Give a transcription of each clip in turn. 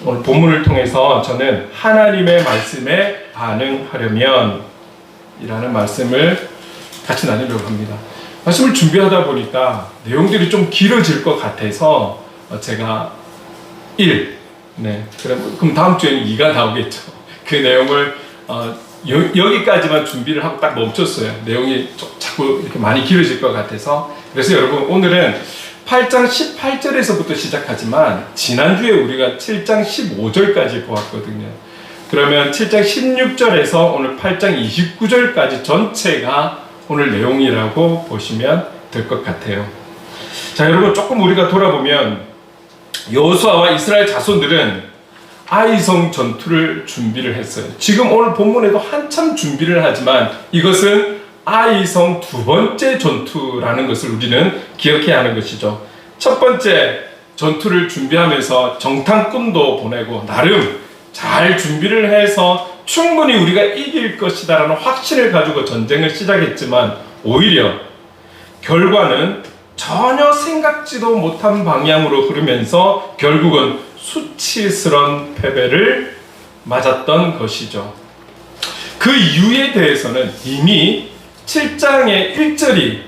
오늘 본문을 통해서 저는 하나님의 말씀에 반응하려면 이라는 말씀을 같이 나누려고 합니다. 말씀을 준비하다 보니까 내용들이 좀 길어질 것 같아서 제가 1, 그럼 다음 주에는 2가 나오겠죠. 그 내용을 여기까지만 준비를 하고 딱 멈췄어요. 내용이 자꾸 이렇게 많이 길어질 것 같아서. 그래서 여러분, 오늘은 8장 18절에서부터 시작하지만 지난주에 우리가 7장 15절까지 보았거든요. 그러면 7장 16절에서 오늘 8장 29절까지 전체가 오늘 내용이라고 보시면 될 것 같아요. 자, 여러분, 조금 우리가 돌아보면 여호수아와 이스라엘 자손들은 아이성 전투를 준비를 했어요. 지금 오늘 본문에도 한참 준비를 하지만 이것은 아이성 두 번째 전투라는 것을 우리는 기억해야 하는 것이죠. 첫 번째 전투를 준비하면서 정탐꾼도 보내고 나름 잘 준비를 해서 충분히 우리가 이길 것이다라는 확신을 가지고 전쟁을 시작했지만 오히려 결과는 전혀 생각지도 못한 방향으로 흐르면서 결국은 수치스러운 패배를 맞았던 것이죠. 그 이유에 대해서는 이미 7장의 1절이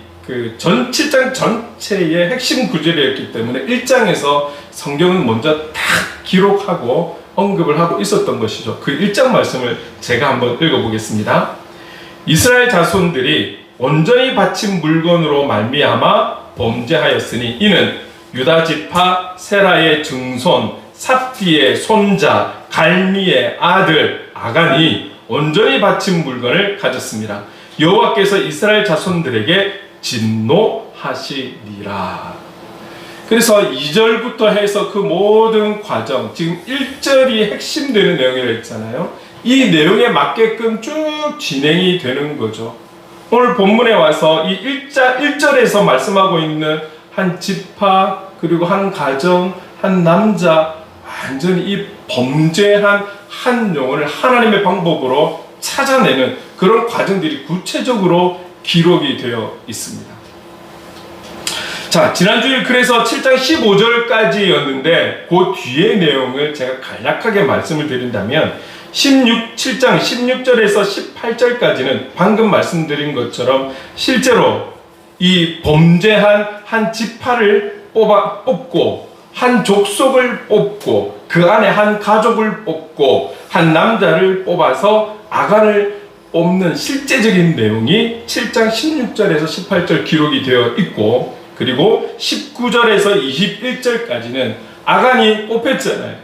전 7장 전체의 핵심 구절이었기 때문에 1장에서 성경은 먼저 다 기록하고 언급을 하고 있었던 것이죠. 그 1장 말씀을 제가 한번 읽어보겠습니다. 이스라엘 자손들이 온전히 바친 물건으로 말미암아 범죄하였으니 이는 유다 지파 세라의 증손 삽디의 손자 갈미의 아들 아간이 온전히 바친 물건을 가졌습니다. 여호와께서 이스라엘 자손들에게 진노하시리라. 그래서 2절부터 해서 그 모든 과정, 지금 1절이 핵심되는 내용이라고 했잖아요. 이 내용에 맞게끔 쭉 진행이 되는 거죠. 오늘 본문에 와서 이 1절에서 말씀하고 있는 한 지파, 그리고 한 가정, 한 남자, 완전히 이 범죄한 한 영혼을 하나님의 방법으로 찾아내는 그런 과정들이 구체적으로 기록이 되어 있습니다. 자, 지난주에 그래서 7장 15절까지였는데 그 뒤의 내용을 제가 간략하게 말씀을 드린다면 7장 16절에서 18절까지는 방금 말씀드린 것처럼 실제로 이 범죄한 한 지파를 뽑고 한 족속을 뽑고 그 안에 한 가족을 뽑고 한 남자를 뽑아서 아간을 뽑는 실제적인 내용이 7장 16절에서 18절 기록이 되어 있고, 그리고 19절에서 21절까지는 아간이 뽑혔잖아요.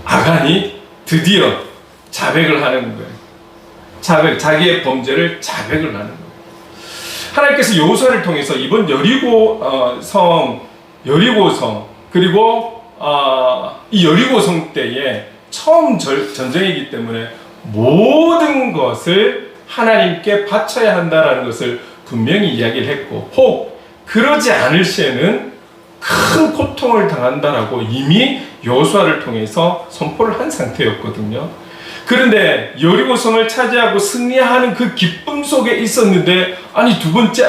아간이 드디어 자백을 하는 거예요. 자기의 범죄를 자백을 하는 거예요. 하나님께서 여호수아를 통해서 이번 여리고성 그리고 이 여리고성 때에 처음 전쟁이기 때문에 모든 것을 하나님께 바쳐야 한다라는 것을 분명히 이야기를 했고, 혹 그러지 않을 시에는 큰 고통을 당한다라고 이미 여호수아를 통해서 선포를 한 상태였거든요. 그런데 여리고성을 차지하고 승리하는 그 기쁨 속에 있었는데, 아니 두 번째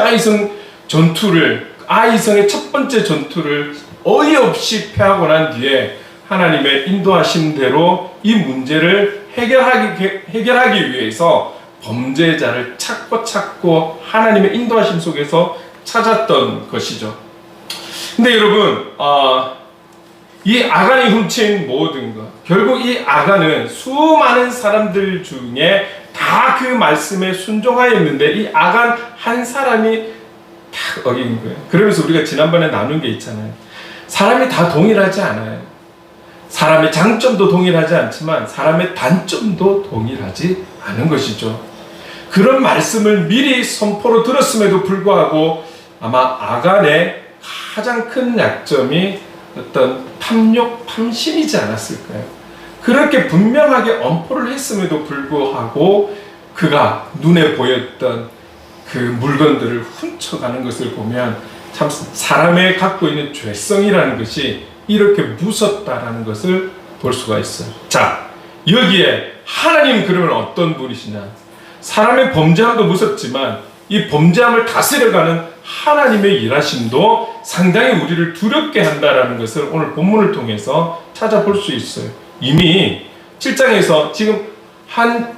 아이성의 첫 번째 전투를 어이없이 패하고 난 뒤에 하나님의 인도하심대로 이 문제를 해결하기 위해서 범죄자를 찾고 하나님의 인도하심 속에서 찾았던 것이죠. 근데 여러분, 이 아간이 훔친 모든 것, 결국 이 아간은 수많은 사람들 중에 다 그 말씀에 순종하였는데 이 아간 한 사람이 딱 어긴 거예요. 그러면서 우리가 지난번에 나눈 게 있잖아요. 사람이 다 동일하지 않아요. 사람의 장점도 동일하지 않지만 사람의 단점도 동일하지 않은 것이죠. 그런 말씀을 미리 선포로 들었음에도 불구하고 아마 아간의 가장 큰 약점이 어떤 탐욕, 탐심이지 않았을까요? 그렇게 분명하게 엄포를 했음에도 불구하고 그가 눈에 보였던 그 물건들을 훔쳐가는 것을 보면 참 사람의 갖고 있는 죄성이라는 것이 이렇게 무섭다라는 것을 볼 수가 있어요. 자, 여기에 하나님 그러면 어떤 분이시냐? 사람의 범죄함도 무섭지만 이 범죄함을 다스려가는 하나님의 일하심도 상당히 우리를 두렵게 한다라는 것을 오늘 본문을 통해서 찾아볼 수 있어요. 이미 7장에서 지금 한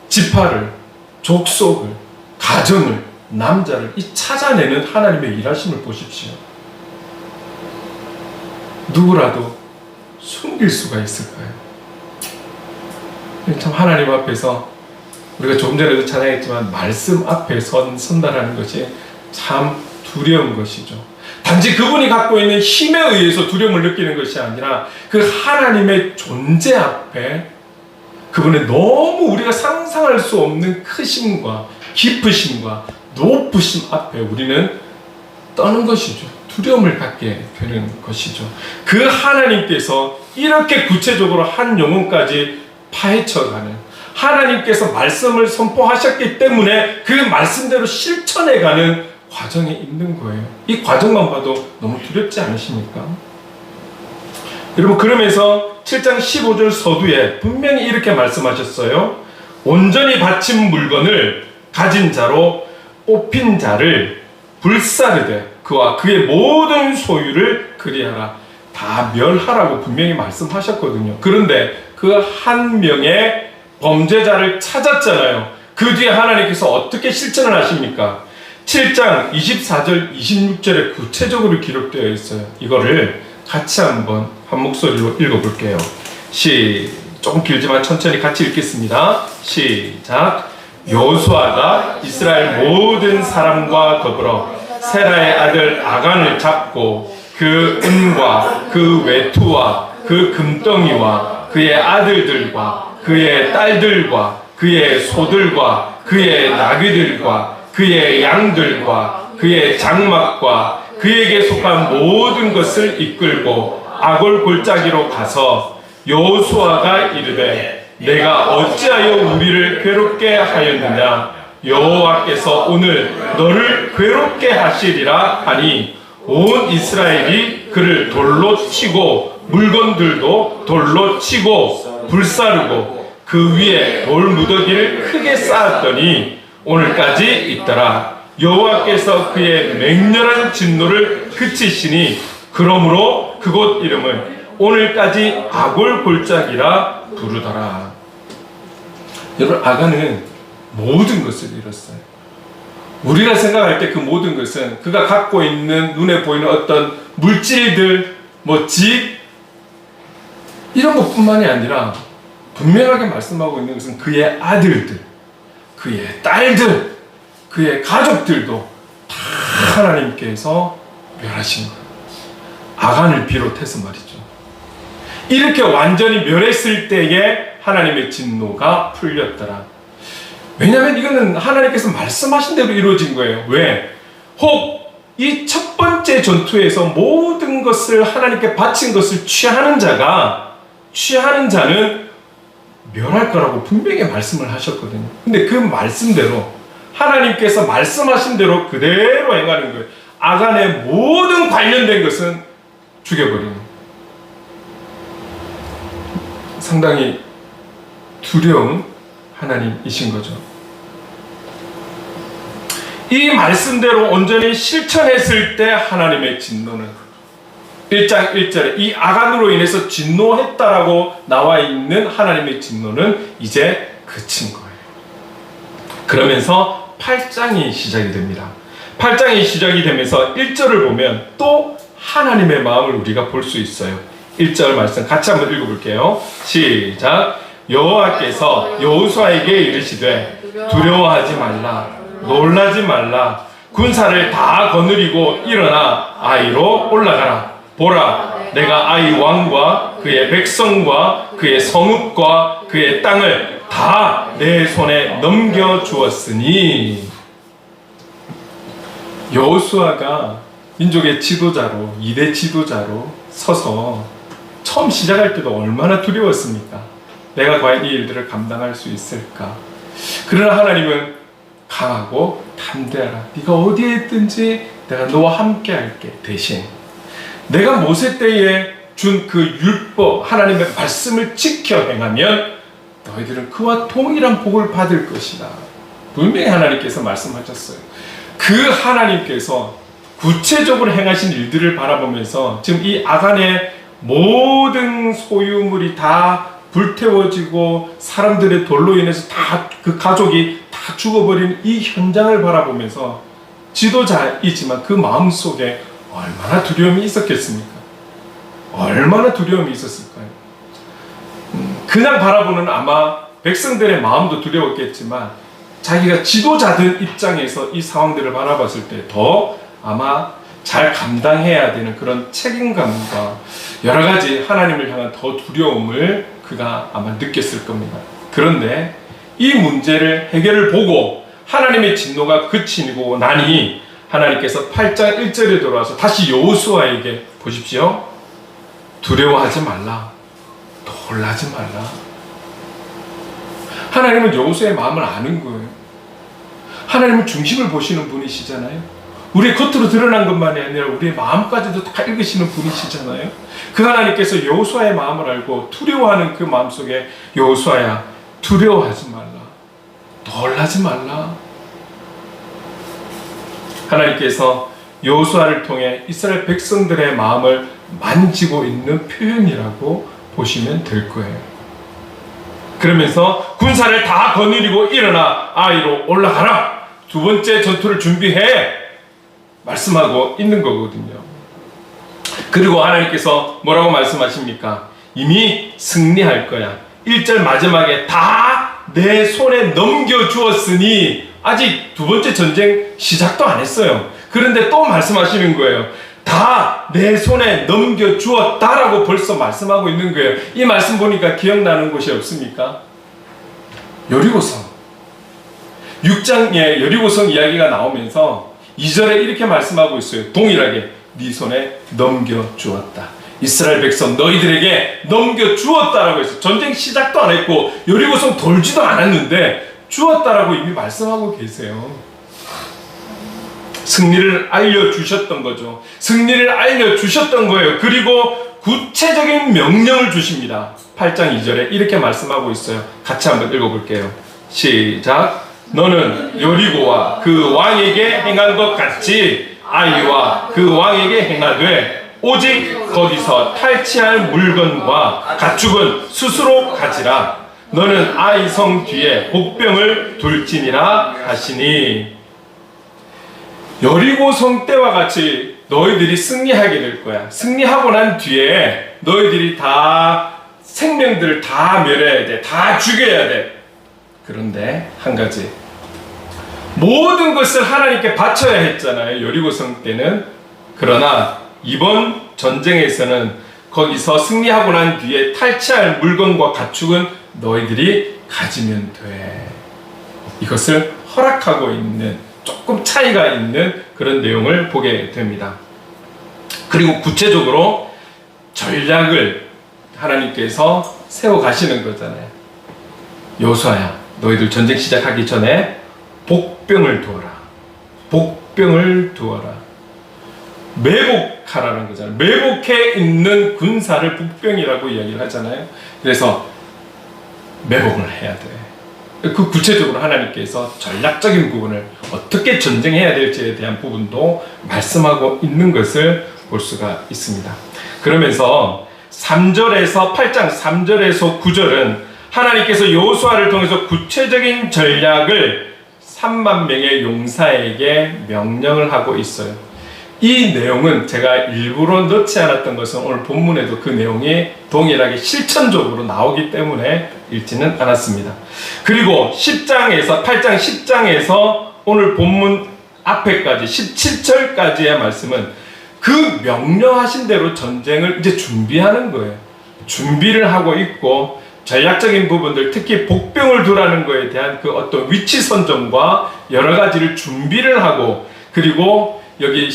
지파를, 족속을, 가정을, 남자를 이 찾아내는 하나님의 일하심을 보십시오. 누구라도 숨길 수가 있을까요? 참 하나님 앞에서 우리가 조금 전에도 찬양했지만 말씀 앞에 선다라는 것이 참 두려운 것이죠. 단지 그분이 갖고 있는 힘에 의해서 두려움을 느끼는 것이 아니라 그 하나님의 존재 앞에 그분의 너무 우리가 상상할 수 없는 크심과 깊으심과 높으심 앞에 우리는 떠는 것이죠. 두려움을 갖게 되는 것이죠. 그 하나님께서 이렇게 구체적으로 한 영혼까지 파헤쳐가는, 하나님께서 말씀을 선포하셨기 때문에 그 말씀대로 실천해가는 과정에 있는 거예요. 이 과정만 봐도 너무 두렵지 않으십니까? 여러분, 그러면서 7장 15절 서두에 분명히 이렇게 말씀하셨어요. 온전히 바친 물건을 가진 자로 뽑힌 자를 불사르되 그와 그의 모든 소유를 그리하라. 다 멸하라고 분명히 말씀하셨거든요. 그런데 그 한 명의 범죄자를 찾았잖아요. 그 뒤에 하나님께서 어떻게 실천을 하십니까? 7장 24절 26절에 구체적으로 기록되어 있어요. 이거를 같이 한번 한 목소리로 읽어볼게요. 조금 길지만 천천히 같이 읽겠습니다. 시작. 여호수아가 이스라엘 모든 사람과 더불어 세라의 아들 아간을 잡고 그 은과 그 외투와 그 금덩이와 그의 아들들과 그의 딸들과 그의 소들과 그의 나귀들과 그의 양들과 그의 장막과 그에게 속한 모든 것을 이끌고 아골 골짜기로 가서 여호수아가 이르되 내가 어찌하여 우리를 괴롭게 하였느냐? 여호와께서 오늘 너를 괴롭게 하시리라 하니 온 이스라엘이 그를 돌로 치고 물건들도 돌로 치고 불사르고 그 위에 돌 무더기를 크게 쌓았더니 오늘까지 있더라. 여호와께서 그의 맹렬한 진노를 그치시니 그러므로 그곳 이름을 오늘까지 아골 골짜기라 부르더라. 여러분, 아간은 모든 것을 잃었어요. 우리가 생각할 때 그 모든 것은 그가 갖고 있는 눈에 보이는 어떤 물질들, 집 이런 것뿐만이 아니라 분명하게 말씀하고 있는 것은 그의 아들들, 그의 딸들, 그의 가족들도 다 하나님께서 멸하신 거예요. 아간을 비롯해서 말이죠. 이렇게 완전히 멸했을 때에 하나님의 진노가 풀렸더라. 왜냐하면 이거는 하나님께서 말씀하신 대로 이루어진 거예요. 왜? 혹 이 첫 번째 전투에서 모든 것을 하나님께 바친 것을 취하는 자는 멸할 거라고 분명히 말씀을 하셨거든요. 근데 그 말씀대로 하나님께서 말씀하신 대로 그대로 행하는 거예요. 아간의 모든 관련된 것은 죽여버리는, 상당히 두려운 하나님이신 거죠. 이 말씀대로 온전히 실천했을 때 하나님의 진노는 1장 1절에 이 아간으로 인해서 진노했다라고 나와 있는 하나님의 진노는 이제 그친 거예요. 그러면서 8장이 시작이 됩니다. 8장이 시작이 되면서 1절을 보면 또 하나님의 마음을 우리가 볼 수 있어요. 1절 말씀 같이 한번 읽어볼게요. 시작. 여호와께서 여호수아에게 이르시되 두려워하지 말라, 놀라지 말라. 군사를 다 거느리고 일어나 아이로 올라가라. 보라, 내가 아이 왕과 그의 백성과 그의 성읍과 그의 땅을 다 내 손에 넘겨주었으니. 여호수아가 민족의 지도자로, 2대 지도자로 서서 처음 시작할 때도 얼마나 두려웠습니까? 내가 과연 이 일들을 감당할 수 있을까? 그러나 하나님은 강하고 담대하라. 네가 어디에 있든지 내가 너와 함께 할게. 대신 내가 모세 때에 준 그 율법, 하나님의 말씀을 지켜 행하면 너희들은 그와 동일한 복을 받을 것이다. 분명히 하나님께서 말씀하셨어요. 그 하나님께서 구체적으로 행하신 일들을 바라보면서 지금 이 아간의 모든 소유물이 다 불태워지고 사람들의 돌로 인해서 다 그 가족이 다 죽어버린 이 현장을 바라보면서 지도자이지만 그 마음속에 얼마나 두려움이 있었겠습니까? 얼마나 두려움이 있었을까요? 그냥 바라보는 아마 백성들의 마음도 두려웠겠지만 자기가 지도자된 입장에서 이 상황들을 바라봤을 때 더 아마 잘 감당해야 되는 그런 책임감과 여러 가지 하나님을 향한 더 두려움을 그가 아마 느꼈을 겁니다. 그런데 이 문제를 해결을 보고 하나님의 진노가 그치고 나니 하나님께서 8장 1절에 들어와서 다시 여호수아에게 보십시오. 두려워하지 말라. 놀라지 말라. 하나님은 여호수아의 마음을 아는 거예요. 하나님은 중심을 보시는 분이시잖아요. 우리의 겉으로 드러난 것만이 아니라 우리의 마음까지도 다 읽으시는 분이시잖아요. 그 하나님께서 여호수아의 마음을 알고 두려워하는 그 마음속에 여호수아야 두려워하지 말라. 놀라지 말라. 하나님께서 여호수아를 통해 이스라엘 백성들의 마음을 만지고 있는 표현이라고 보시면 될 거예요. 그러면서 군사를 다 거느리고 일어나 아이로 올라가라. 두 번째 전투를 준비해. 말씀하고 있는 거거든요. 그리고 하나님께서 뭐라고 말씀하십니까? 이미 승리할 거야. 1절 마지막에 다 내 손에 넘겨주었으니 아직 두 번째 전쟁 시작도 안 했어요. 그런데 또 말씀하시는 거예요. 다 내 손에 넘겨주었다라고 벌써 말씀하고 있는 거예요. 이 말씀 보니까 기억나는 곳이 없습니까? 여리고성. 6장에 여리고성 이야기가 나오면서 2절에 이렇게 말씀하고 있어요. 동일하게 네 손에 넘겨주었다. 이스라엘 백성 너희들에게 넘겨주었다라고 했어요. 전쟁 시작도 안 했고 여리고성 돌지도 않았는데 주었다라고 이미 말씀하고 계세요. 승리를 알려주셨던 거죠. 승리를 알려주셨던 거예요. 그리고 구체적인 명령을 주십니다. 8장 2절에 이렇게 말씀하고 있어요. 같이 한번 읽어볼게요. 시작. 너는 여리고와 그 왕에게 행한 것 같이 아이와 그 왕에게 행하되 오직 거기서 탈취할 물건과 가축은 스스로 가지라. 너는 아이 성 뒤에 복병을 둘지니라 하시니 여리고 성 때와 같이 너희들이 승리하게 될 거야. 승리하고 난 뒤에 너희들이 다 생명들을 다 멸해야 돼. 다 죽여야 돼. 그런데 한 가지, 모든 것을 하나님께 바쳐야 했잖아요. 여리고성 때는. 그러나 이번 전쟁에서는 거기서 승리하고 난 뒤에 탈취할 물건과 가축은 너희들이 가지면 돼. 이것을 허락하고 있는, 조금 차이가 있는 그런 내용을 보게 됩니다. 그리고 구체적으로 전략을 하나님께서 세워 가시는 거잖아요. 여호수아야, 너희들 전쟁 시작하기 전에 복병을 두어라. 복병을 두어라. 매복하라는 거잖아요. 매복해 있는 군사를 복병이라고 이야기를 하잖아요. 그래서 매복을 해야 돼. 그 구체적으로 하나님께서 전략적인 부분을 어떻게 전쟁해야 될지에 대한 부분도 말씀하고 있는 것을 볼 수가 있습니다. 그러면서 3절에서 8장 3절에서 9절은 하나님께서 여호수아를 통해서 구체적인 전략을 3만 명의 용사에게 명령을 하고 있어요. 이 내용은 제가 일부러 넣지 않았던 것은 오늘 본문에도 그 내용이 동일하게 실천적으로 나오기 때문에 읽지는 않았습니다. 그리고 10장에서 8장 10장에서 오늘 본문 앞에까지 17절까지의 말씀은 그 명령하신 대로 전쟁을 이제 준비하는 거예요. 준비를 하고 있고 전략적인 부분들, 특히 복병을 두라는 거에 대한 그 어떤 위치 선정과 여러 가지를 준비를 하고, 그리고 여기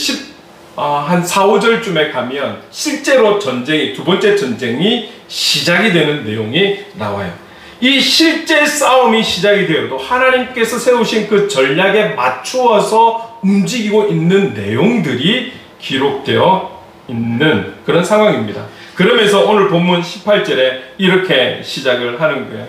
한 4, 5절쯤에 가면 실제로 전쟁이, 두 번째 전쟁이 시작이 되는 내용이 나와요. 이 실제 싸움이 시작이 되어도 하나님께서 세우신 그 전략에 맞추어서 움직이고 있는 내용들이 기록되어 있는 그런 상황입니다. 그러면서 오늘 본문 18절에 이렇게 시작을 하는 거예요.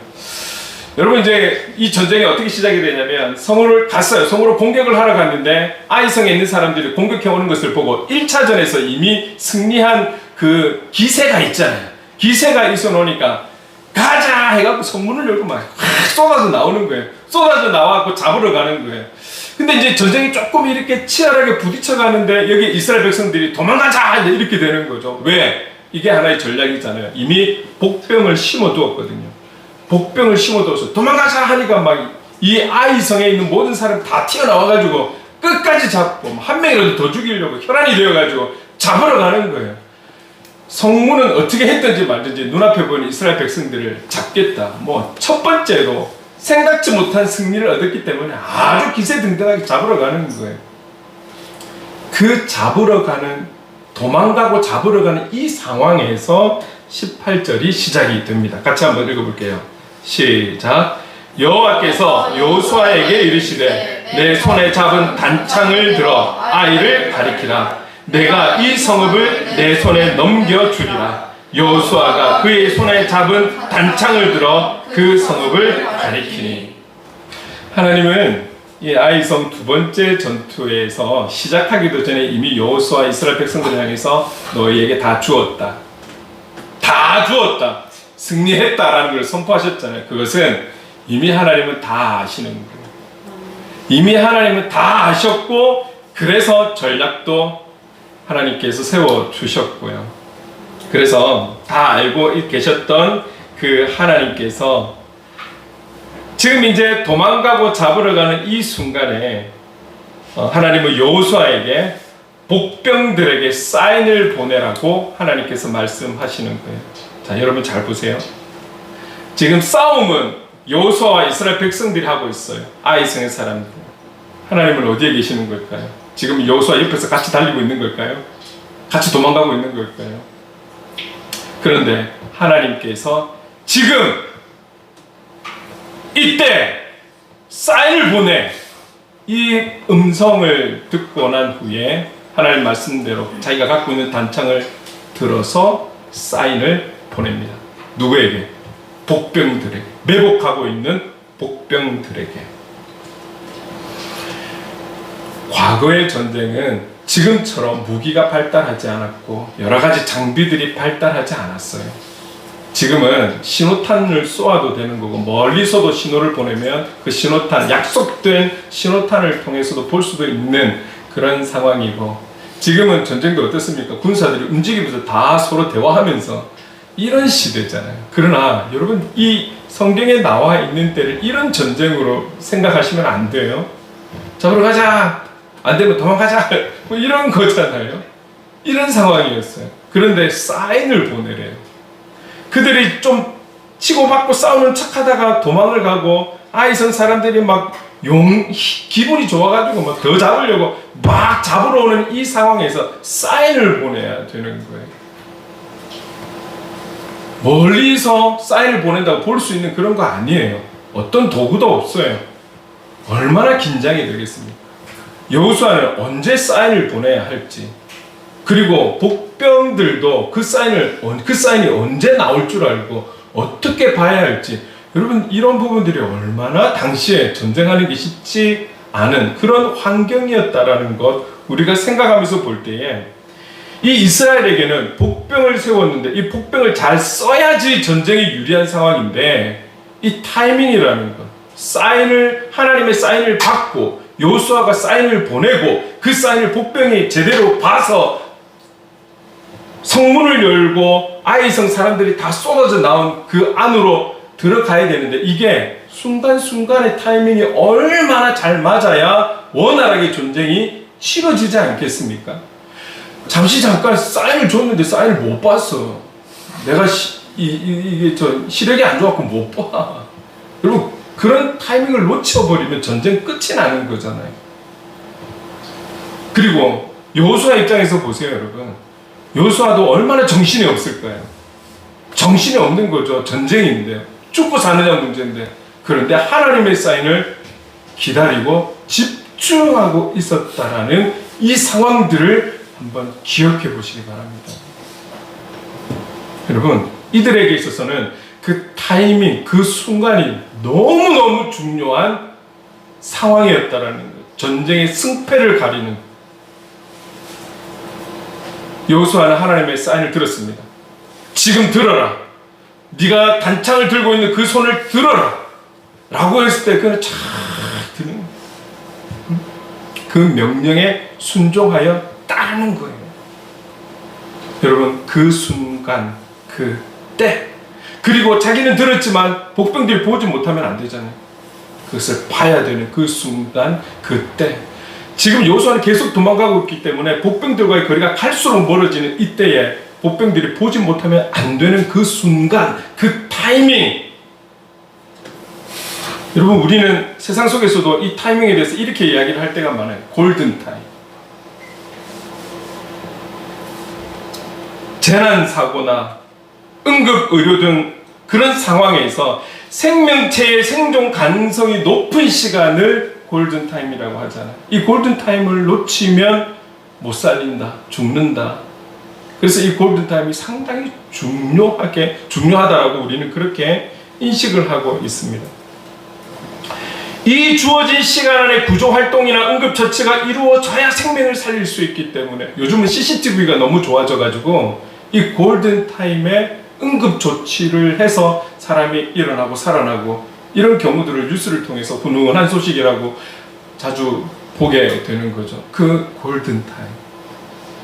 여러분 이제 이 전쟁이 어떻게 시작이 되냐면 성을 갔어요. 성으로 공격을 하러 갔는데 아이성에 있는 사람들이 공격해 오는 것을 보고 1차전에서 이미 승리한 그 기세가 있잖아요. 기세가 있어 놓으니까 가자 해갖고 성문을 열고 막 쏟아져 나오는 거예요. 쏟아져 나와갖고 잡으러 가는 거예요. 근데 이제 전쟁이 조금 이렇게 치열하게 부딪혀 가는데 여기 이스라엘 백성들이 도망가자 이렇게 되는 거죠. 왜? 이게 하나의 전략이잖아요. 이미 복병을 심어 두었거든요. 복병을 심어 두어서 도망가자 하니까 막 이 아이성에 있는 모든 사람 다 튀어나와가지고 끝까지 잡고 한 명이라도 더 죽이려고 혈안이 되어가지고 잡으러 가는 거예요. 성문은 어떻게 했든지 말든지 눈앞에 보이는 이스라엘 백성들을 잡겠다. 뭐 첫 번째로 생각지 못한 승리를 얻었기 때문에 아주 기세등등하게 잡으러 가는 거예요. 그 잡으러 가는, 도망가고 잡으러 가는 이 상황에서 18절이 시작이 됩니다. 같이 한번 읽어볼게요. 시작. 여호와께서 여호수아에게 이르시되 내 손에 잡은 단창을 들어 아이를 가리키라. 내가 이 성읍을 내 손에 넘겨주리라. 여호수아가 그의 손에 잡은 단창을 들어 그 성읍을 가리키니. 하나님은 이 아이성 두 번째 전투에서 시작하기도 전에 이미 여호수아 이스라엘 백성들을 향해서 너희에게 다 주었다. 다 주었다. 승리했다라는 걸 선포하셨잖아요. 그것은 이미 하나님은 다 아시는 거예요. 이미 하나님은 다 아셨고 그래서 전략도 하나님께서 세워주셨고요. 그래서 다 알고 계셨던 그 하나님께서 지금 이제 도망가고 잡으러 가는 이 순간에 하나님은 여호수아에게 복병들에게 사인을 보내라고 하나님께서 말씀하시는 거예요. 자, 여러분 잘 보세요. 지금 싸움은 여호수아와 이스라엘 백성들이 하고 있어요. 아이성의 사람들. 하나님은 어디에 계시는 걸까요? 지금 여호수아 옆에서 같이 달리고 있는 걸까요? 같이 도망가고 있는 걸까요? 그런데 하나님께서 지금 이때 사인을 보내. 이 음성을 듣고 난 후에 하나님 말씀대로 자기가 갖고 있는 단창을 들어서 사인을 보냅니다. 누구에게? 복병들에게. 매복하고 있는 복병들에게. 과거의 전쟁은 지금처럼 무기가 발달하지 않았고 여러 가지 장비들이 발달하지 않았어요. 지금은 신호탄을 쏘아도 되는 거고 멀리서도 신호를 보내면 그 신호탄, 약속된 신호탄을 통해서도 볼 수도 있는 그런 상황이고, 지금은 전쟁도 어떻습니까? 군사들이 움직이면서 다 서로 대화하면서 이런 시대잖아요. 그러나 여러분, 이 성경에 나와 있는 때를 이런 전쟁으로 생각하시면 안 돼요. 잡으러 가자, 안 되면 도망가자, 뭐 이런 거잖아요. 이런 상황이었어요. 그런데 사인을 보내래요. 그들이 좀 치고받고 싸우는 척하다가 도망을 가고 아이성 사람들이 막 기분이 좋아가지고 막 더 잡으려고 막 잡으러 오는 이 상황에서 사인을 보내야 되는 거예요. 멀리서 사인을 보낸다고 볼 수 있는 그런 거 아니에요. 어떤 도구도 없어요. 얼마나 긴장이 되겠습니까? 여호수아는 언제 사인을 보내야 할지, 그리고 복병들도 그 사인이 언제 나올 줄 알고 어떻게 봐야 할지, 여러분 이런 부분들이 얼마나 당시에 전쟁하는 게 쉽지 않은 그런 환경이었다라는 것 우리가 생각하면서 볼 때에, 이 이스라엘에게는 복병을 세웠는데 이 복병을 잘 써야지 전쟁에 유리한 상황인데, 이 타이밍이라는 것, 하나님의 사인을 받고 여호수아가 사인을 보내고 그 사인을 복병이 제대로 봐서 성문을 열고 아이성 사람들이 다 쏟아져 나온 그 안으로 들어가야 되는데, 이게 순간순간의 타이밍이 얼마나 잘 맞아야 원활하게 전쟁이 치러지지 않겠습니까? 잠깐 사인을 줬는데 사인을 못 봤어. 내가 이게 시력이 안 좋아갖고 못 봐. 여러분, 그런 타이밍을 놓쳐버리면 전쟁 끝이 나는 거잖아요. 그리고 여호수아 입장에서 보세요, 여러분. 여호수아도 얼마나 정신이 없을까요? 정신이 없는 거죠. 전쟁인데, 죽고 사느냐 문제인데. 그런데 하나님의 사인을 기다리고 집중하고 있었다라는 이 상황들을 한번 기억해 보시기 바랍니다. 여러분, 이들에게 있어서는 그 그 타이밍, 그 순간이 너무너무 중요한 상황이었다라는 거예요. 전쟁의 승패를 가리는. 여호수아는 하나님의 사인을 들었습니다. 지금 들어라. 네가 단창을 들고 있는 그 손을 들어라. 라고 했을 때 그는 쫙 드는 거예요. 그 명령에 순종하여 따르는 거예요. 여러분, 그 순간, 그 때, 그리고 자기는 들었지만 복병들이 보지 못하면 안 되잖아요. 그것을 봐야 되는 그 순간, 그 때. 지금 여호수아는 계속 도망가고 있기 때문에 복병들과의 거리가 갈수록 멀어지는 이때에 복병들이 보지 못하면 안 되는 그 순간, 그 타이밍. 여러분, 우리는 세상 속에서도 이 타이밍에 대해서 이렇게 이야기를 할 때가 많아요. 골든타임. 재난사고나 응급의료 등 그런 상황에서 생명체의 생존 가능성이 높은 시간을 골든타임이라고 하잖아요. 이 골든타임을 놓치면 못 살린다, 죽는다. 그래서 이 골든타임이 상당히 중요하다라고 우리는 그렇게 인식을 하고 있습니다. 이 주어진 시간 안에 구조활동이나 응급처치가 이루어져야 생명을 살릴 수 있기 때문에 요즘은 CCTV가 너무 좋아져가지고 이 골든타임에 응급조치를 해서 사람이 일어나고 살아나고 이런 경우들을 뉴스를 통해서 훈훈한 소식이라고 자주 보게 되는 거죠. 그 골든타임.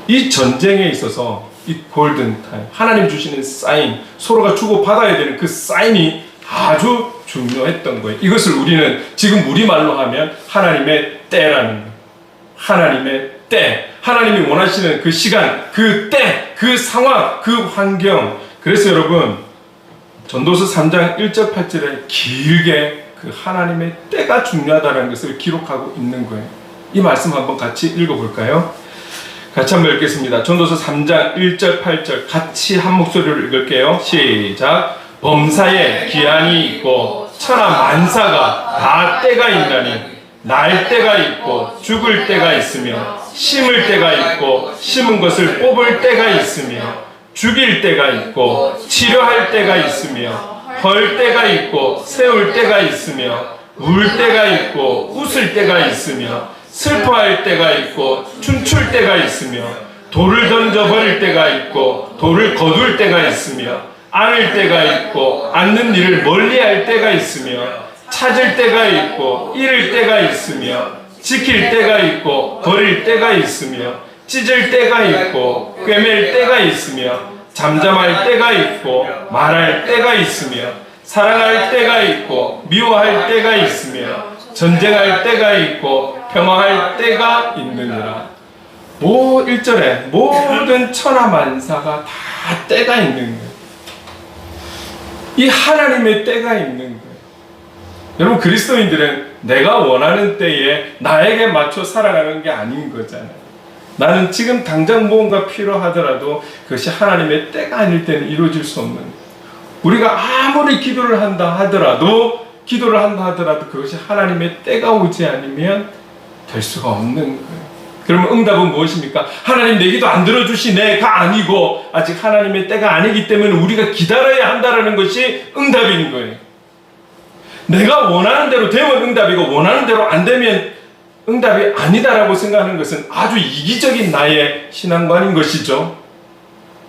이 전쟁에 있어서 이 골든타임, 하나님 주시는 사인, 서로가 주고받아야 되는 그 사인이 아주 중요했던 거예요. 이것을 우리는 지금 우리말로 하면 하나님의 때라는 거예요. 하나님의 때. 하나님이 원하시는 그 시간, 그 때, 그 상황, 그 환경. 그래서 여러분, 전도서 3장 1절 8절에 길게 그 하나님의 때가 중요하다는 것을 기록하고 있는 거예요. 이 말씀 한번 같이 읽어볼까요? 같이 한번 읽겠습니다. 전도서 3장 1절 8절 같이 한 목소리로 읽을게요. 시작. 범사에 기한이 있고 천하 만사가 다 때가 있나니 날 때가 있고 죽을 때가 있으며 심을 때가 있고 심은 것을 뽑을 때가 있으며 죽일 때가 있고 치료할 때가 있으며 헐 때가 있고 세울 때가 있으며 울 때가 있고 웃을 때가 있으며 슬퍼할 때가 있고 춤출 때가 있으며 돌을 던져버릴 때가 있고 돌을 거둘 때가 있으며 안을 때가 있고 앉는 일을 멀리할 때가 있으며 찾을 때가 있고 잃을 때가 있으며 지킬 때가 있고 버릴 때가 있으며 찢을 때가 있고 꿰맬 때가 있으며 잠잠할 때가 있고 말할 때가 있으며 사랑할 때가 있고 미워할 때가 있으며 전쟁할 때가 있고 평화할 때가 있느니라. 1절에 모든 천하만사가 다 때가 있는 거예요. 이 하나님의 때가 있는 거예요. 여러분, 그리스도인들은 내가 원하는 때에 나에게 맞춰 살아가는 게 아닌 거잖아요. 나는 지금 당장 무언가 필요하더라도 그것이 하나님의 때가 아닐 때는 이루어질 수 없는 거예요. 우리가 아무리 기도를 한다 하더라도 그것이 하나님의 때가 오지 않으면 될 수가 없는 거예요. 그러면 응답은 무엇입니까? 하나님 내 기도 안 들어주시네가 아니고 아직 하나님의 때가 아니기 때문에 우리가 기다려야 한다는 것이 응답인 거예요. 내가 원하는 대로 되면 응답이고 원하는 대로 안 되면 응답이 아니다라고 생각하는 것은 아주 이기적인 나의 신앙관인 것이죠.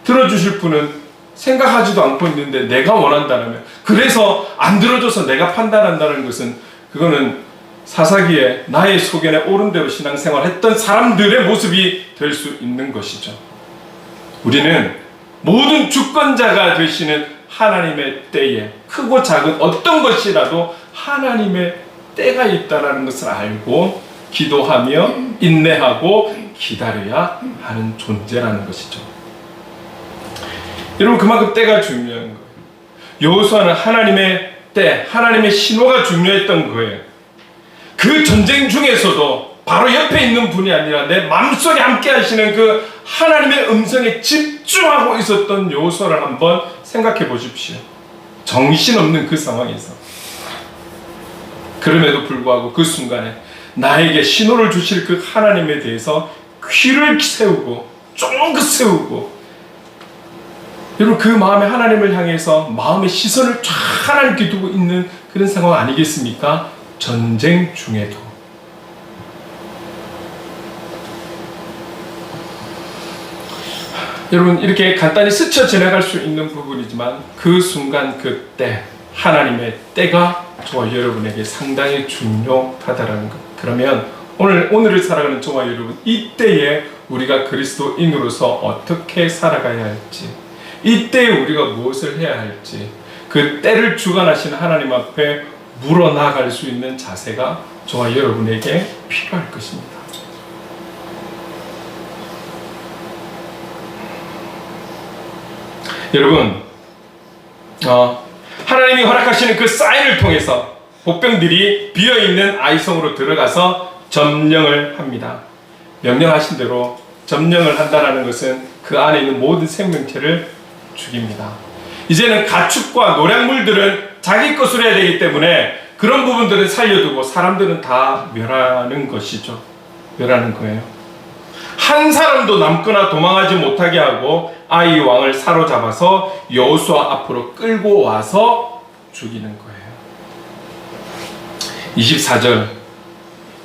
들어주실 분은 생각하지도 않고 있는데 내가 원한다면, 그래서 안 들어줘서 내가 판단한다는 것은 그거는 사사기에 나의 소견에 옳은 대로 신앙생활 했던 사람들의 모습이 될 수 있는 것이죠. 우리는 모든 주권자가 되시는 하나님의 때에 크고 작은 어떤 것이라도 하나님의 때가 있다는 것을 알고 기도하며 인내하고 기다려야 하는 존재라는 것이죠. 여러분, 그만큼 때가 중요한 거예요. 여호수아는 하나님의 때, 하나님의 신호가 중요했던 거예요. 그 전쟁 중에서도 바로 옆에 있는 분이 아니라 내 마음속에 함께 하시는 그 하나님의 음성에 집중하고 있었던 여호수아를 한번 생각해 보십시오. 정신없는 그 상황에서. 그럼에도 불구하고 그 순간에 나에게 신호를 주실 그 하나님에 대해서 귀를 세우고 쫑긋 세우고 여러분, 그 마음에 하나님을 향해서 마음의 시선을 쫙 하나님께 두고 있는 그런 상황 아니겠습니까? 전쟁 중에도. 여러분, 이렇게 간단히 스쳐 지나갈 수 있는 부분이지만 그 순간 그때 하나님의 때가 저와 여러분에게 상당히 중요하다라는 것. 그러면 오늘을 살아가는 저와 여러분, 이때에 우리가 그리스도인으로서 어떻게 살아가야 할지, 이때에 우리가 무엇을 해야 할지, 그 때를 주관하시는 하나님 앞에 물어나갈 수 있는 자세가 저와 여러분에게 필요할 것입니다. 여러분, 하나님이 허락하시는 그 사인을 통해서 복병들이 비어있는 아이성으로 들어가서 점령을 합니다. 명령하신 대로 점령을 한다는 것은 그 안에 있는 모든 생명체를 죽입니다. 이제는 가축과 노략물들은 자기 것으로 해야 되기 때문에 그런 부분들은 살려두고 사람들은 다 멸하는 것이죠. 멸하는 거예요. 한 사람도 남거나 도망하지 못하게 하고 아이 왕을 사로잡아서 여호수아 앞으로 끌고 와서 죽이는 거예요.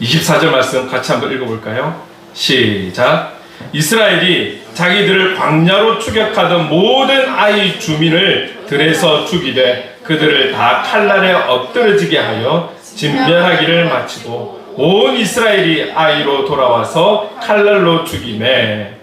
24절 말씀 같이 한번 읽어볼까요? 시작. 이스라엘이 자기들을 광야로 추격하던 모든 아이 주민을 들에서 죽이되 그들을 다 칼날에 엎드러지게 하여 진멸하기를 마치고 온 이스라엘이 아이로 돌아와서 칼날로 죽이매.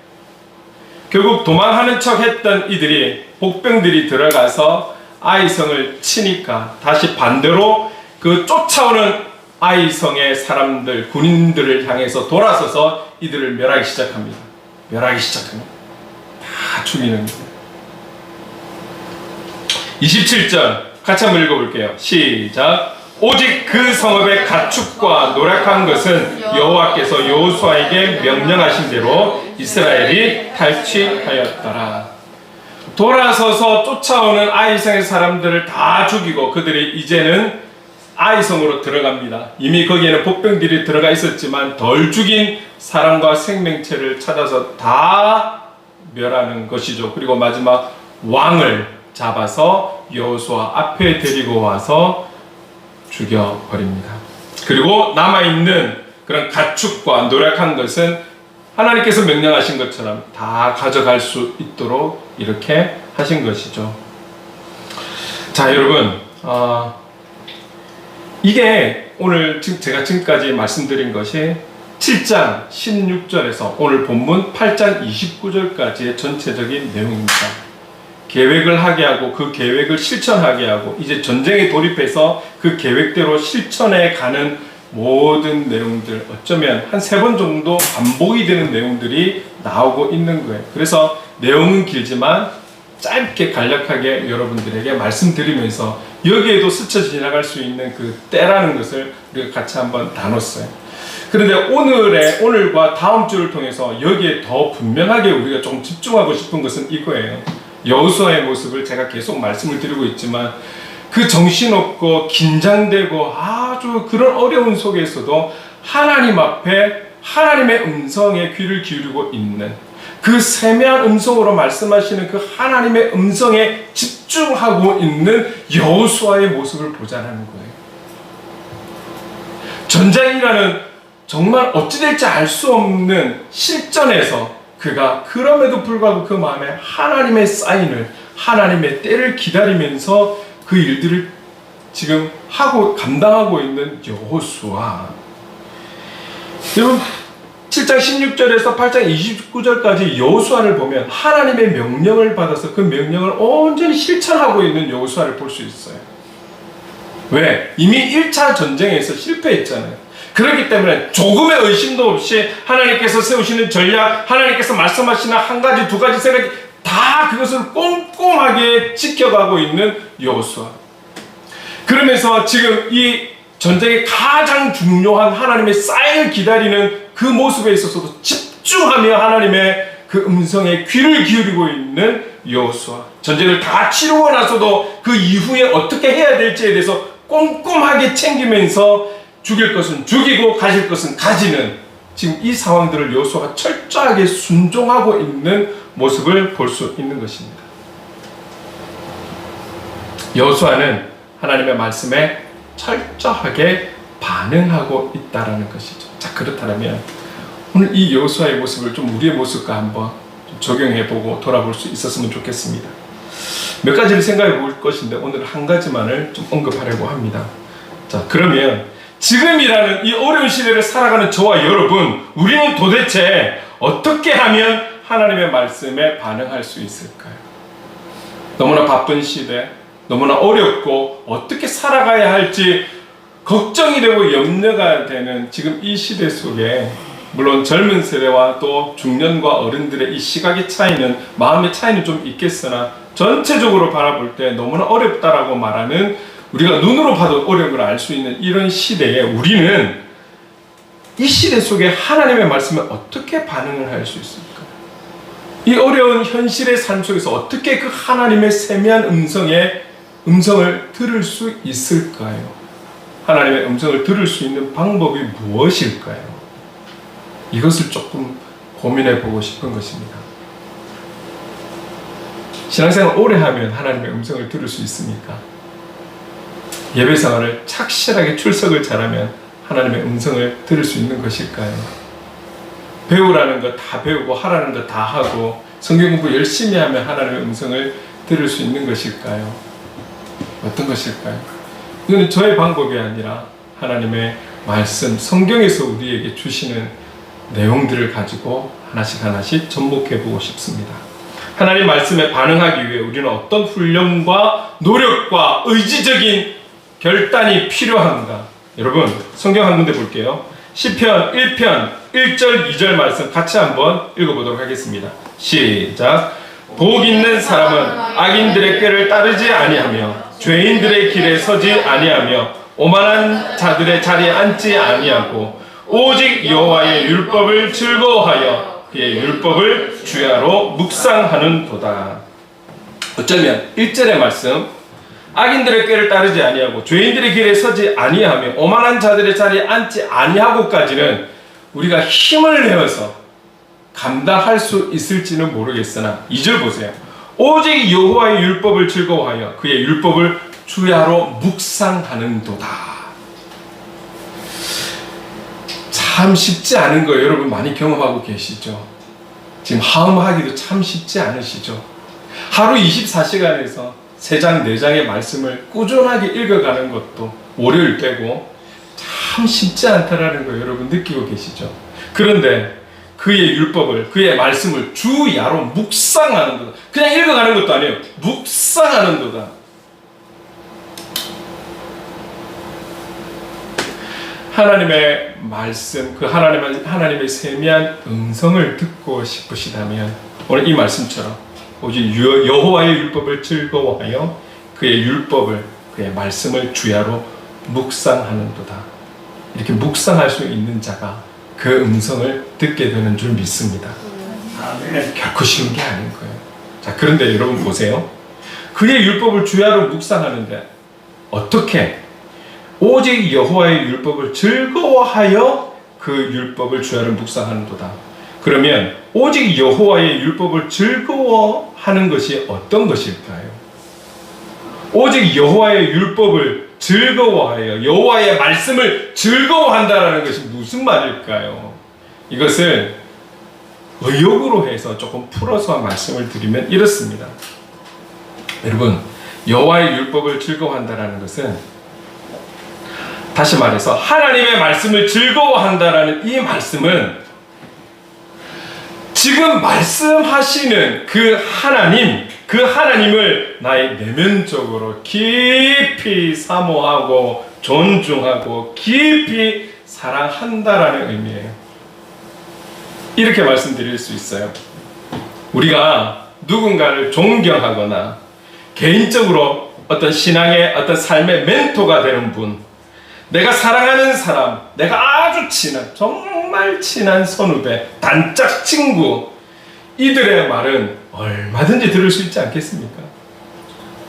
결국 도망하는 척 했던 이들이, 복병들이 들어가서 아이성을 치니까 다시 반대로 그 쫓아오는 아이성의 사람들, 군인들을 향해서 돌아서서 이들을 멸하기 시작합니다. 다 죽이는 거예요. 27절 같이 한번 읽어볼게요. 시작. 오직 그 성읍의 가축과 노략한 것은 여호와께서 여호수아에게 명령하신 대로 이스라엘이 탈취하였더라. 돌아서서 쫓아오는 아이성의 사람들을 다 죽이고 그들이 이제는 아이성으로 들어갑니다. 이미 거기에는 복병들이 들어가 있었지만 덜 죽인 사람과 생명체를 찾아서 다 멸하는 것이죠. 그리고 마지막 왕을 잡아서 여호수아 앞에 데리고 와서 죽여버립니다. 그리고 남아있는 그런 가축과 노략한 것은 하나님께서 명령하신 것처럼 다 가져갈 수 있도록 이렇게 하신 것이죠. 자, 여러분, 이게 오늘 제가 지금까지 말씀드린 것이 7장 16절에서 오늘 본문 8장 29절까지의 전체적인 내용입니다. 계획을 하게 하고 그 계획을 실천하게 하고 이제 전쟁에 돌입해서 그 계획대로 실천해 가는 모든 내용들, 어쩌면 한 3번 정도 반복이 되는 내용들이 나오고 있는 거예요. 그래서 내용은 길지만 짧게 간략하게 여러분들에게 말씀드리면서 여기에도 스쳐 지나갈 수 있는 그 때라는 것을 우리가 같이 한번 나눴어요. 그런데 오늘과 다음 주를 통해서 여기에 더 분명하게 우리가 좀 집중하고 싶은 것은 이거예요. 여호수아의 모습을 제가 계속 말씀을 드리고 있지만 그 정신없고 긴장되고 아주 그런 어려운 속에서도 하나님 앞에 하나님의 음성에 귀를 기울이고 있는 그 세미한 음성으로 말씀하시는 그 하나님의 음성에 집중하고 있는 여호수아의 모습을 보자는 거예요. 전쟁이라는 정말 어찌 될지 알 수 없는 실전에서 그가 그럼에도 불구하고 그 마음에 하나님의 사인을, 하나님의 때를 기다리면서 그 일들을 지금 감당하고 있는 여호수아. 여러분, 7장 16절에서 8장 29절까지 여호수아를 보면 하나님의 명령을 받아서 그 명령을 온전히 실천하고 있는 여호수아를 볼 수 있어요. 왜? 이미 1차 전쟁에서 실패했잖아요. 그렇기 때문에 조금의 의심도 없이 하나님께서 세우시는 전략, 하나님께서 말씀하시는 한 가지, 두 가지, 세 가지 다 그것을 꼼꼼하게 지켜가고 있는 여호수아. 그러면서 지금 이 전쟁의 가장 중요한 하나님의 사인을 기다리는 그 모습에 있어서도 집중하며 하나님의 그 음성에 귀를 기울이고 있는 여호수아. 전쟁을 다 치르고 나서도 그 이후에 어떻게 해야 될지에 대해서 꼼꼼하게 챙기면서 죽일 것은 죽이고 가질 것은 가지는 지금 이 상황들을 여호수아가 철저하게 순종하고 있는 모습을 볼 수 있는 것입니다. 여호수아는 하나님의 말씀에 철저하게 반응하고 있다라는 것이죠. 자, 그렇다면 오늘 이 여호수아의 모습을 좀 우리의 모습과 한번 적용해보고 돌아볼 수 있었으면 좋겠습니다. 몇 가지를 생각해 볼 것인데 오늘 한 가지만을 좀 언급하려고 합니다. 자, 그러면 지금이라는 이 어려운 시대를 살아가는 저와 여러분, 우리는 도대체 어떻게 하면 하나님의 말씀에 반응할 수 있을까요? 너무나 바쁜 시대, 너무나 어렵고 어떻게 살아가야 할지 걱정이 되고 염려가 되는 지금 이 시대 속에, 물론 젊은 세대와 또 중년과 어른들의 이 시각의 차이는, 마음의 차이는 좀 있겠으나 전체적으로 바라볼 때 너무나 어렵다라고 말하는, 우리가 눈으로 봐도 어려움을 알 수 있는 이런 시대에 우리는 이 시대 속에 하나님의 말씀에 어떻게 반응을 할 수 있습니까? 이 어려운 현실의 삶 속에서 어떻게 그 하나님의 세미한 음성을 들을 수 있을까요? 하나님의 음성을 들을 수 있는 방법이 무엇일까요? 이것을 조금 고민해 보고 싶은 것입니다. 신앙생활 오래 하면 하나님의 음성을 들을 수 있습니까? 예배생활을 착실하게 출석을 잘하면 하나님의 음성을 들을 수 있는 것일까요? 배우라는 거 다 배우고 하라는 거 다 하고 성경 공부 열심히 하면 하나님의 음성을 들을 수 있는 것일까요? 어떤 것일까요? 이거는 저의 방법이 아니라 하나님의 말씀, 성경에서 우리에게 주시는 내용들을 가지고 하나씩 접목해 보고 싶습니다. 하나님 말씀에 반응하기 위해 우리는 어떤 훈련과 노력과 의지적인 결단이 필요한가? 여러분, 성경 한 군데 볼게요. 시편 1편 1절 2절 말씀 같이 한번 읽어보도록 하겠습니다. 시작. 복 있는 사람은 악인들의 꾀를 따르지 아니하며 죄인들의 길에 서지 아니하며 오만한 자들의 자리에 앉지 아니하고 오직 여호와의 율법을 즐거워하여 그의 율법을 주야로 묵상하는도다. 어쩌면 1절의 말씀, 악인들의 꾀를 따르지 아니하고 죄인들의 길에 서지 아니하며 오만한 자들의 자리에 앉지 아니하고까지는 우리가 힘을 내어서 감당할 수 있을지는 모르겠으나 2절 보세요. 오직 여호와의 율법을 즐거워하여 그의 율법을 주야로 묵상하는도다. 참 쉽지 않은 거 여러분 많이 경험하고 계시죠? 지금 하음하기도 참 쉽지 않으시죠? 하루 24시간에서 3장 4장의 말씀을 꾸준하게 읽어가는 것도 월요일 빼고 참 쉽지 않다라는 거 여러분 느끼고 계시죠? 그런데 그의 율법을, 그의 말씀을 주야로 묵상하는 도다. 그냥 읽어가는 것도 아니에요. 묵상하는 도다. 하나님의 말씀, 그 하나님의 세미한 음성을 듣고 싶으시다면 오늘 이 말씀처럼 오직 여호와의 율법을 즐거워하여 그의 율법을, 그의 말씀을 주야로 묵상하는도다. 이렇게 묵상할 수 있는 자가 그 음성을 듣게 되는 줄 믿습니다. 결코 쉬운 게 아닌 거예요. 자, 그런데 여러분 보세요. 그의 율법을 주야로 묵상하는데 어떻게? 오직 여호와의 율법을 즐거워하여 그 율법을 주야로 묵상하는도다. 그러면 오직 여호와의 율법을 즐거워하는 것이 어떤 것일까요? 오직 여호와의 율법을 즐거워하여 여호와의 말씀을 즐거워한다라는 것이 무슨 말일까요? 이것을 의역으로 해서 조금 풀어서 말씀을 드리면 이렇습니다. 여러분, 여호와의 율법을 즐거워한다라는 것은, 다시 말해서 하나님의 말씀을 즐거워한다라는 이 말씀은 지금 말씀하시는 그 하나님을 나의 내면적으로 깊이 사모하고 존중하고 깊이 사랑한다라는 의미예요. 이렇게 말씀드릴 수 있어요. 우리가 누군가를 존경하거나 개인적으로 어떤 신앙의 어떤 삶의 멘토가 되는 분, 내가 사랑하는 사람, 내가 아주 친한, 정말 친한 선후배, 단짝 친구, 이들의 말은 얼마든지 들을 수 있지 않겠습니까?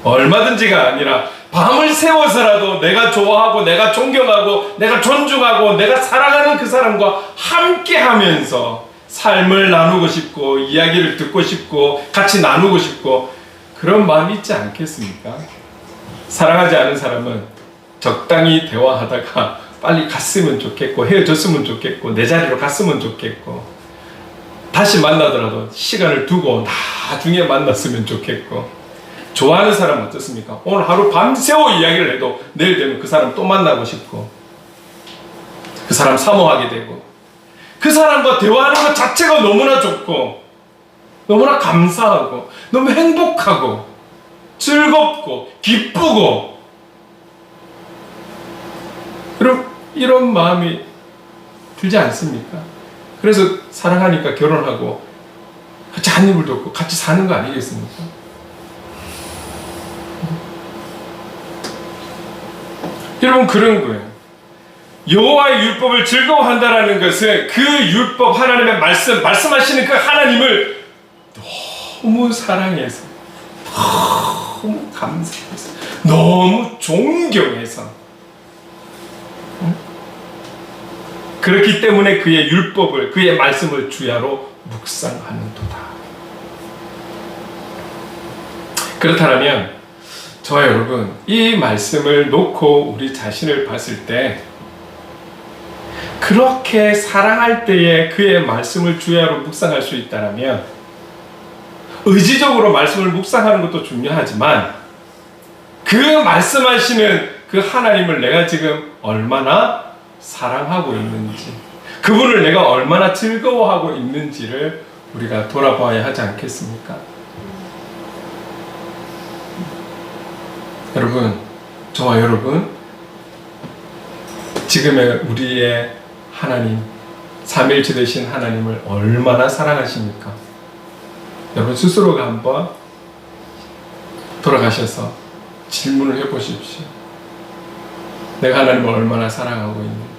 얼마든지가 아니라 밤을 새워서라도 내가 좋아하고 내가 존경하고 내가 존중하고 내가 사랑하는 그 사람과 함께 하면서 삶을 나누고 싶고 이야기를 듣고 싶고 같이 나누고 싶고 그런 마음이 있지 않겠습니까? 사랑하지 않은 사람은 적당히 대화하다가 빨리 갔으면 좋겠고 헤어졌으면 좋겠고 내 자리로 갔으면 좋겠고 다시 만나더라도 시간을 두고 나중에 만났으면 좋겠고 좋아하는 사람은 어떻습니까? 오늘 하루 밤새워 이야기를 해도 내일 되면 그 사람 또 만나고 싶고 그 사람 사모하게 되고 그 사람과 대화하는 것 자체가 너무나 좋고 너무나 감사하고 너무 행복하고 즐겁고 기쁘고 이런 마음이 들지 않습니까? 그래서 사랑하니까 결혼하고 같이 한 입을 덮고 같이 사는 거 아니겠습니까? 여러분 그런 거예요. 여호와의 율법을 즐거워한다라는 것은 그 율법 하나님의 말씀하시는 그 하나님을 너무 사랑해서 너무 감사해서 너무 존경해서 그렇기 때문에 그의 율법을 그의 말씀을 주야로 묵상하는도다. 그렇다면 저와 여러분 이 말씀을 놓고 우리 자신을 봤을 때 그렇게 사랑할 때에 그의 말씀을 주야로 묵상할 수 있다면 의지적으로 말씀을 묵상하는 것도 중요하지만 그 말씀하시는 그 하나님을 내가 지금 얼마나 사랑하고 있는지 그분을 내가 얼마나 즐거워하고 있는지를 우리가 돌아봐야 하지 않겠습니까? 여러분, 저와 여러분 지금의 우리의 하나님 삼일체 되신 하나님을 얼마나 사랑하십니까? 여러분 스스로가 한번 돌아가셔서 질문을 해보십시오. 내가 하나님을 얼마나 사랑하고 있는지.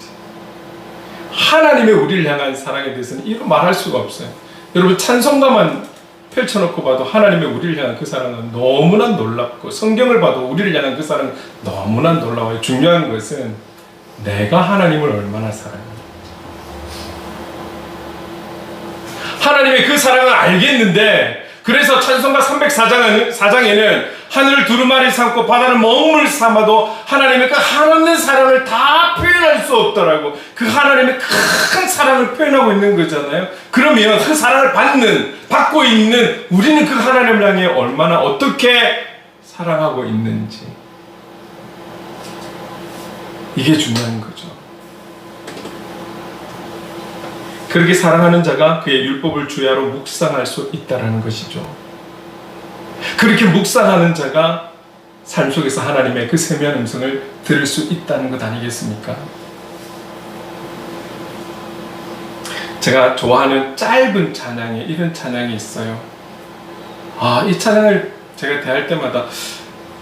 하나님의 우리를 향한 사랑에 대해서는 이루 말할 수가 없어요. 여러분 찬송가만 펼쳐놓고 봐도 하나님의 우리를 향한 그 사랑은 너무나 놀랍고 성경을 봐도 우리를 향한 그 사랑은 너무나 놀라워요. 중요한 것은 내가 하나님을 얼마나 사랑해요. 하나님의 그 사랑을 알겠는데 그래서 찬송가 304장에는 하늘을 두루마리 삼고 바다를 먹물 삼아도 하나님의 그 한없는 사랑을 다 표현할 수 없더라고. 그 하나님의 큰 사랑을 표현하고 있는 거잖아요. 그러면 그 사랑을 받고 있는 우리는 그 하나님을 향해 얼마나 어떻게 사랑하고 있는지 이게 중요한 거죠. 그렇게 사랑하는 자가 그의 율법을 주야로 묵상할 수 있다는 것이죠. 그렇게 묵상하는 자가 삶 속에서 하나님의 그 세미한 음성을 들을 수 있다는 것 아니겠습니까? 제가 좋아하는 짧은 찬양에 이런 찬양이 있어요. 이 찬양을 제가 대할 때마다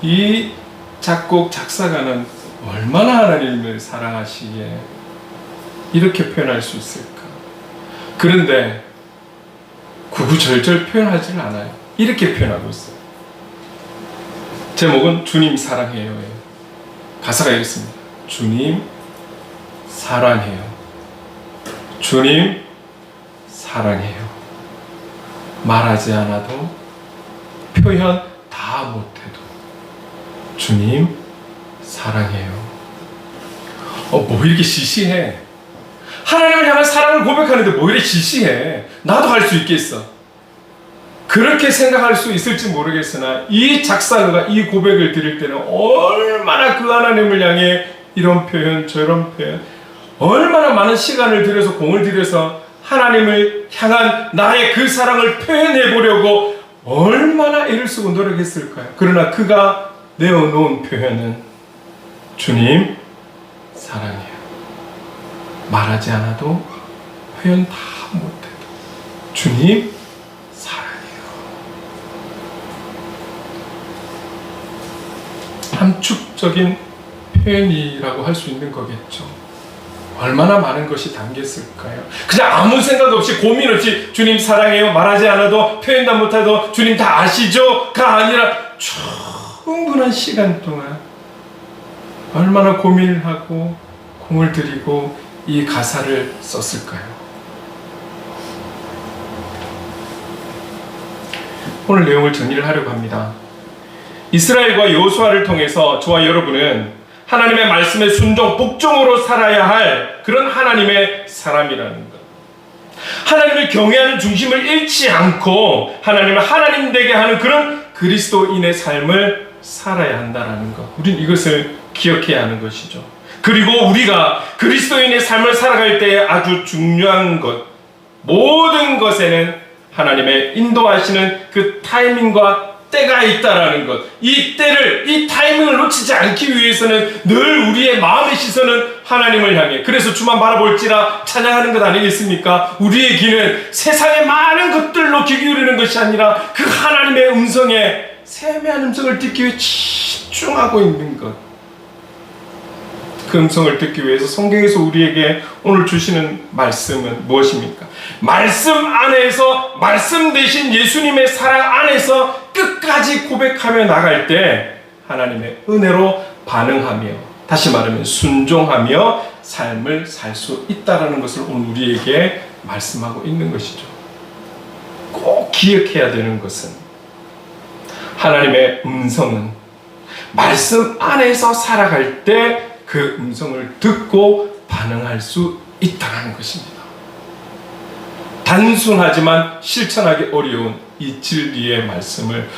이 작곡 작사가는 얼마나 하나님을 사랑하시기에 이렇게 표현할 수 있을까? 그런데 구구절절 표현하지는 않아요. 이렇게 표현하고 있어요. 제목은 주님 사랑해요. 가사가 이렇습니다. 주님 사랑해요. 주님 사랑해요. 말하지 않아도 표현 다 못해도 주님 사랑해요. 뭐 이렇게 시시해. 하나님을 향한 사랑을 고백하는데 뭐 이렇게 시시해. 나도 할 수 있겠어. 그렇게 생각할 수 있을지 모르겠으나 이 작사가가 이 고백을 드릴 때는 얼마나 그 하나님을 향해 이런 표현 저런 표현 얼마나 많은 시간을 들여서 공을 들여서 하나님을 향한 나의 그 사랑을 표현해 보려고 얼마나 애를 쓰고 노력했을까요? 그러나 그가 내어놓은 표현은 주님 사랑해요. 말하지 않아도 표현 다 못해도 주님 사랑해요. 함축적인 표현이라고 할 수 있는 거겠죠. 얼마나 많은 것이 담겼을까요? 그냥 아무 생각 없이 고민 없이 주님 사랑해요 말하지 않아도 표현도 못해도 주님 다 아시죠?가 아니라 충분한 시간 동안 얼마나 고민을 하고 공을 들이고 이 가사를 썼을까요? 오늘 내용을 정리를 하려고 합니다. 이스라엘과 여호수아를 통해서 저와 여러분은 하나님의 말씀에 순종, 복종으로 살아야 할 그런 하나님의 사람이라는 것. 하나님을 경외하는 중심을 잃지 않고 하나님을 하나님 되게 하는 그런 그리스도인의 삶을 살아야 한다는 것. 우린 이것을 기억해야 하는 것이죠. 그리고 우리가 그리스도인의 삶을 살아갈 때 아주 중요한 것, 모든 것에는 하나님의 인도하시는 그 타이밍과 때가 있다라는 것. 이 때를, 이 타이밍을 놓치지 않기 위해서는 늘 우리의 마음의 시선은 하나님을 향해, 그래서 주만 바라볼지라 찬양하는 것 아니겠습니까? 우리의 귀는 세상의 많은 것들로 귀 기울이는 것이 아니라 그 하나님의 음성에, 세미한 음성을 듣기 위해 집중하고 있는 것. 그 음성을 듣기 위해서 성경에서 우리에게 오늘 주시는 말씀은 무엇입니까? 말씀 안에서, 말씀 대신 예수님의 사랑 안에서 끝까지 고백하며 나갈 때 하나님의 은혜로 반응하며, 다시 말하면 순종하며 삶을 살 수 있다는 것을 오늘 우리에게 말씀하고 있는 것이죠. 꼭 기억해야 되는 것은 하나님의 음성은 말씀 안에서 살아갈 때 그 음성을 듣고 반응할 수 있다는 것입니다. 단순하지만 실천하기 어려운 이 진리의 말씀을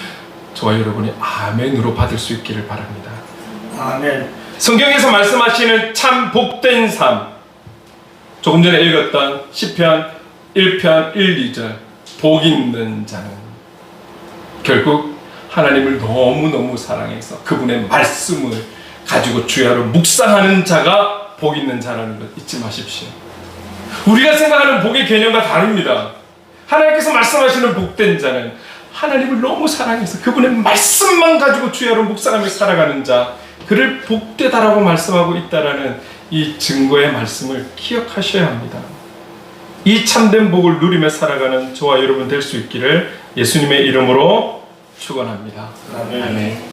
저와 여러분이 아멘으로 받을 수 있기를 바랍니다. 아멘. 성경에서 말씀하시는 참 복된 삶, 조금 전에 읽었던 시편 1편 1, 2절, 복 있는 자는 결국 하나님을 너무너무 사랑해서 그분의 말씀을 가지고 주야로 묵상하는 자가 복 있는 자라는 것 잊지 마십시오. 우리가 생각하는 복의 개념과 다릅니다. 하나님께서 말씀하시는 복된 자는 하나님을 너무 사랑해서 그분의 말씀만 가지고 주야로 묵상하며 살아가는 자, 그를 복되다라고 말씀하고 있다라는 이 증거의 말씀을 기억하셔야 합니다. 이 참된 복을 누리며 살아가는 저와 여러분 될 수 있기를 예수님의 이름으로 축원합니다. 아멘. 아멘.